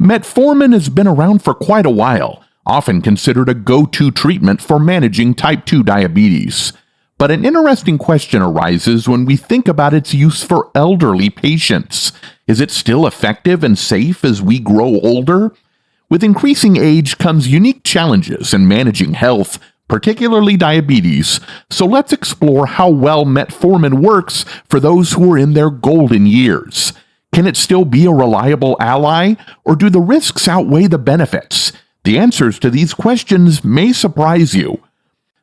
Metformin has been around for quite a while, often considered a go-to treatment for managing type 2 diabetes. But an interesting question arises when we think about its use for elderly patients. Is it still effective and safe as we grow older? With increasing age comes unique challenges in managing health, particularly diabetes, so let's explore how well metformin works for those who are in their golden years. Can it still be a reliable ally, or do the risks outweigh the benefits? The answers to these questions may surprise you.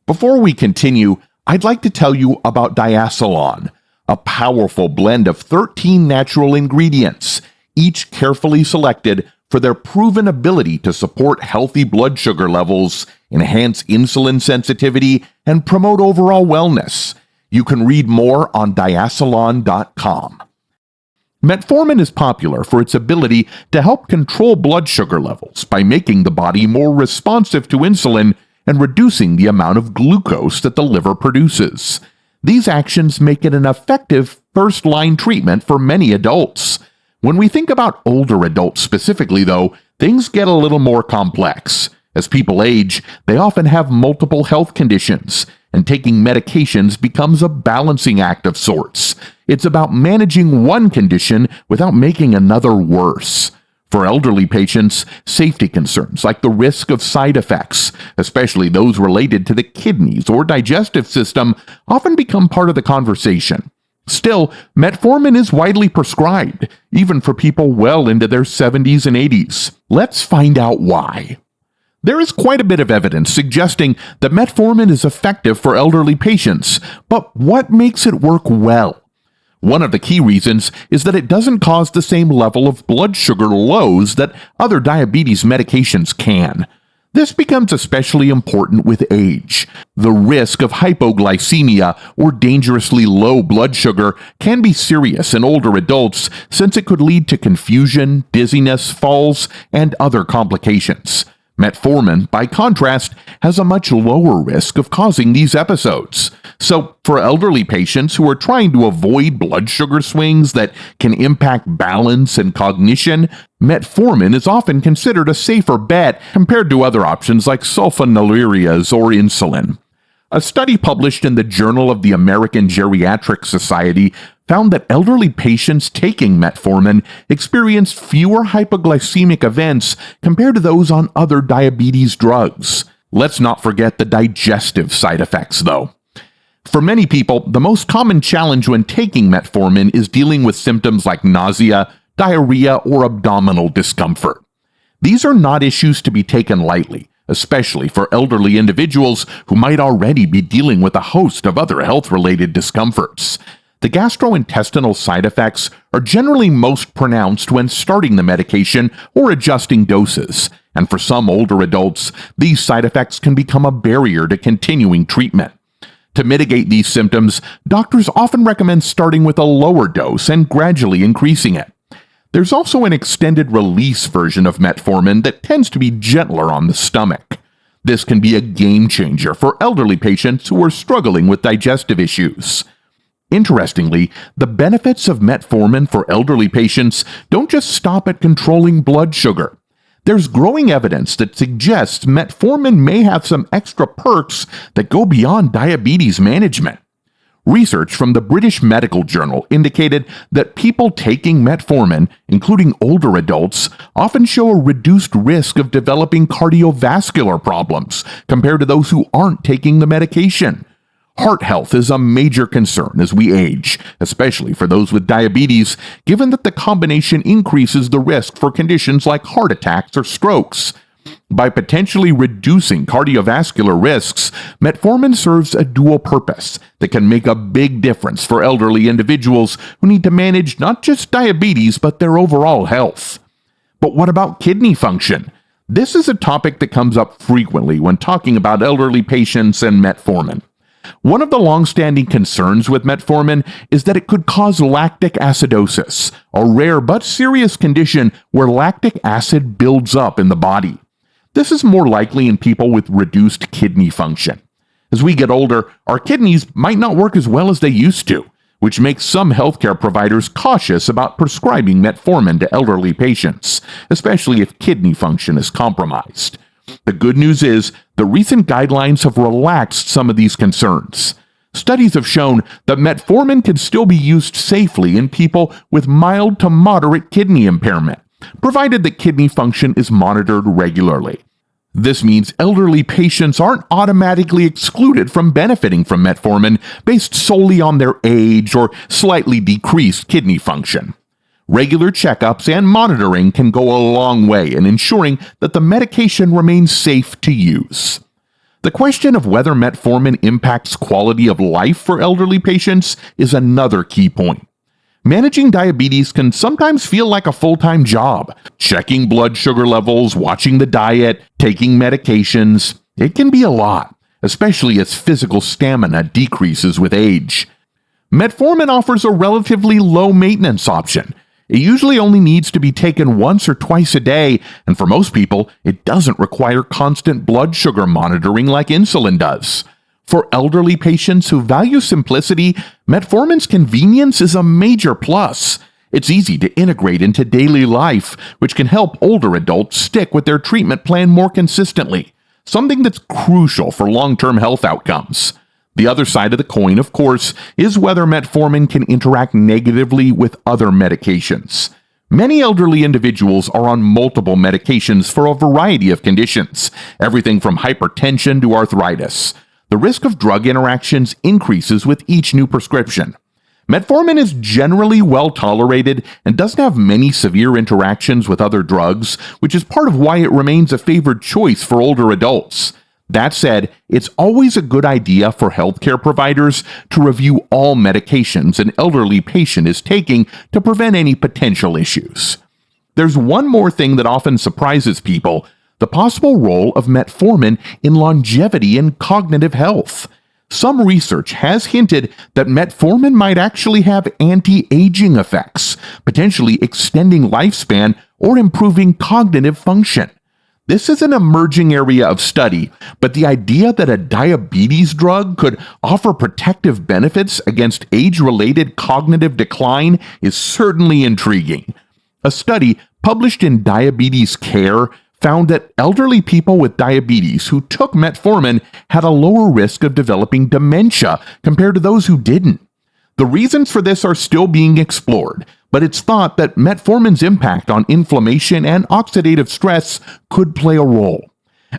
Before we continue, I'd like to tell you about Diasalon, a powerful blend of 13 natural ingredients, each carefully selected for their proven ability to support healthy blood sugar levels, enhance insulin sensitivity, and promote overall wellness. You can read more on diasalon.com. Metformin is popular for its ability to help control blood sugar levels by making the body more responsive to insulin and reducing the amount of glucose that the liver produces. These actions make it an effective first-line treatment for many adults. When we think about older adults specifically, though, things get a little more complex. As people age, they often have multiple health conditions, and taking medications becomes a balancing act of sorts. It's about managing one condition without making another worse. For elderly patients, safety concerns like the risk of side effects, especially those related to the kidneys or digestive system, often become part of the conversation. Still, metformin is widely prescribed, even for people well into their 70s and 80s. Let's find out why. There is quite a bit of evidence suggesting that metformin is effective for elderly patients, but what makes it work well? One of the key reasons is that it doesn't cause the same level of blood sugar lows that other diabetes medications can. This becomes especially important with age. The risk of hypoglycemia, or dangerously low blood sugar, can be serious in older adults since it could lead to confusion, dizziness, falls, and other complications. Metformin, by contrast, has a much lower risk of causing these episodes. So, for elderly patients who are trying to avoid blood sugar swings that can impact balance and cognition, metformin is often considered a safer bet compared to other options like sulfonylureas or insulin. A study published in the Journal of the American Geriatric Society found that elderly patients taking metformin experienced fewer hypoglycemic events compared to those on other diabetes drugs. Let's not forget the digestive side effects, though. For many people, the most common challenge when taking metformin is dealing with symptoms like nausea, diarrhea, or abdominal discomfort. These are not issues to be taken lightly, especially for elderly individuals who might already be dealing with a host of other health-related discomforts. The gastrointestinal side effects are generally most pronounced when starting the medication or adjusting doses, and for some older adults, these side effects can become a barrier to continuing treatment. To mitigate these symptoms, doctors often recommend starting with a lower dose and gradually increasing it. There's also an extended-release version of metformin that tends to be gentler on the stomach. This can be a game-changer for elderly patients who are struggling with digestive issues. Interestingly, the benefits of metformin for elderly patients don't just stop at controlling blood sugar. There's growing evidence that suggests metformin may have some extra perks that go beyond diabetes management. Research from the British Medical Journal indicated that people taking metformin, including older adults, often show a reduced risk of developing cardiovascular problems compared to those who aren't taking the medication. Heart health is a major concern as we age, especially for those with diabetes, given that the combination increases the risk for conditions like heart attacks or strokes. By potentially reducing cardiovascular risks, metformin serves a dual purpose that can make a big difference for elderly individuals who need to manage not just diabetes but their overall health. But what about kidney function? This is a topic that comes up frequently when talking about elderly patients and metformin. One of the long-standing concerns with metformin is that it could cause lactic acidosis, a rare but serious condition where lactic acid builds up in the body. This is more likely in people with reduced kidney function. As we get older, our kidneys might not work as well as they used to, which makes some healthcare providers cautious about prescribing metformin to elderly patients, especially if kidney function is compromised. The good news is the recent guidelines have relaxed some of these concerns. Studies have shown that metformin can still be used safely in people with mild to moderate kidney impairment, provided that kidney function is monitored regularly. This means elderly patients aren't automatically excluded from benefiting from metformin based solely on their age or slightly decreased kidney function. Regular checkups and monitoring can go a long way in ensuring that the medication remains safe to use. The question of whether metformin impacts quality of life for elderly patients is another key point. Managing diabetes can sometimes feel like a full-time job. Checking blood sugar levels, watching the diet, taking medications, it can be a lot, especially as physical stamina decreases with age. Metformin offers a relatively low-maintenance option. It usually only needs to be taken once or twice a day, and for most people, it doesn't require constant blood sugar monitoring like insulin does. For elderly patients who value simplicity, metformin's convenience is a major plus. It's easy to integrate into daily life, which can help older adults stick with their treatment plan more consistently, something that's crucial for long-term health outcomes. The other side of the coin, of course, is whether metformin can interact negatively with other medications. Many elderly individuals are on multiple medications for a variety of conditions, everything from hypertension to arthritis. The risk of drug interactions increases with each new prescription. Metformin is generally well tolerated and doesn't have many severe interactions with other drugs, which is part of why it remains a favored choice for older adults. That said, it's always a good idea for healthcare providers to review all medications an elderly patient is taking to prevent any potential issues. There's one more thing that often surprises people: the possible role of metformin in longevity and cognitive health. Some research has hinted that metformin might actually have anti-aging effects, potentially extending lifespan or improving cognitive function. This is an emerging area of study, but the idea that a diabetes drug could offer protective benefits against age-related cognitive decline is certainly intriguing. A study published in Diabetes Care found that elderly people with diabetes who took metformin had a lower risk of developing dementia compared to those who didn't. The reasons for this are still being explored, but it's thought that metformin's impact on inflammation and oxidative stress could play a role.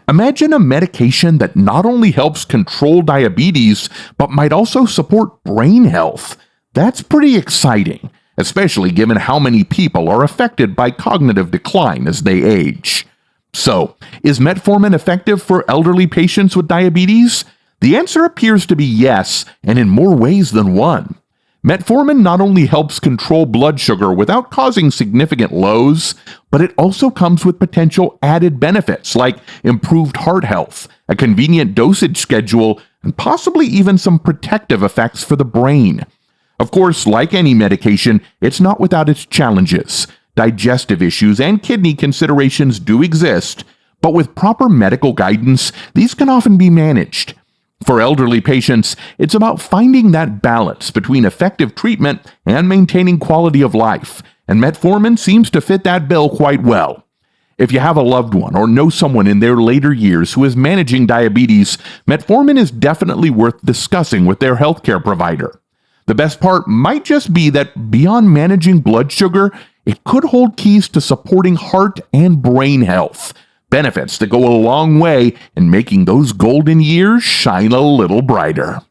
Imagine a medication that not only helps control diabetes, but might also support brain health. That's pretty exciting, especially given how many people are affected by cognitive decline as they age. So, is metformin effective for elderly patients with diabetes? The answer appears to be yes, and in more ways than one. Metformin not only helps control blood sugar without causing significant lows, but it also comes with potential added benefits like improved heart health, a convenient dosage schedule, and possibly even some protective effects for the brain. Of course, like any medication, it's not without its challenges. Digestive issues and kidney considerations do exist, but with proper medical guidance, these can often be managed. For elderly patients, it's about finding that balance between effective treatment and maintaining quality of life, and metformin seems to fit that bill quite well. If you have a loved one or know someone in their later years who is managing diabetes, metformin is definitely worth discussing with their healthcare provider. The best part might just be that beyond managing blood sugar, it could hold keys to supporting heart and brain health, benefits that go a long way in making those golden years shine a little brighter.